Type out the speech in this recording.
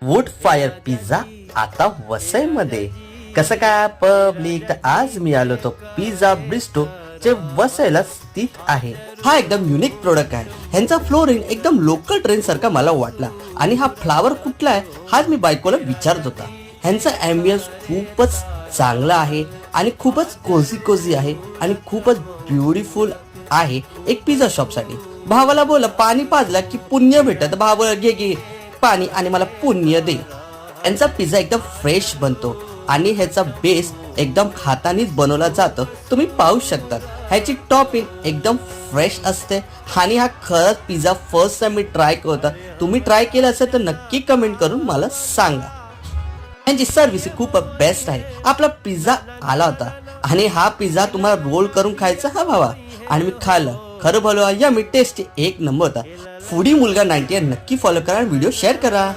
Wood fire pizza आता वसईमध्ये. कसं काय पब्लिक, तर आज मी आलो तो पिझ्झा ब्रिस्टो जे वसईला स्थित आहे. हा एकदम युनिक प्रोडक्ट आहे. ह्यांचा फ्लोरिंग एकदम लोकल ट्रेन सारखा मला वाटला आणि हा फ्लावर कुठला आहे हाच मी बायकोला विचारत होता. ह्यांचा ॲम्बियन्स खूपच चांगला आहे आणि खूपच कोझी आहे आणि खूपच ब्युटिफुल आहे एक पिझ्झा शॉपसाठी. भावाला बोला पाणी पाजला की पुण्य भेटत. भाव घे पाणी आणि मला पुण्य दे. यांचा पिझ्झा एकदम फ्रेश बनतो आणि ह्याचा बेस एकदम हातानेच बनवला जातो. तुम्ही पाहू शकतात ह्याची टॉपिंग एकदम फ्रेश असते आणि हा खरंच पिझ्झा फर्स्ट टाइम मी ट्राय करतो. तुम्ही ट्राय केला असेल तर नक्की कमेंट करून मला सांगा. यांची सर्व्हिस खूप बेस्ट आहे. आपला पिझ्झा आला होता आणि हा पिझ्झा तुम्हाला रोल करून खायचा हा भावा आणि मी खाल्लं. खरं बोलू या मी टेस्ट एक नंबर होता. फूडी मुलगा 90 नक्की फॉलो करा आणि व्हिडिओ शेअर करा.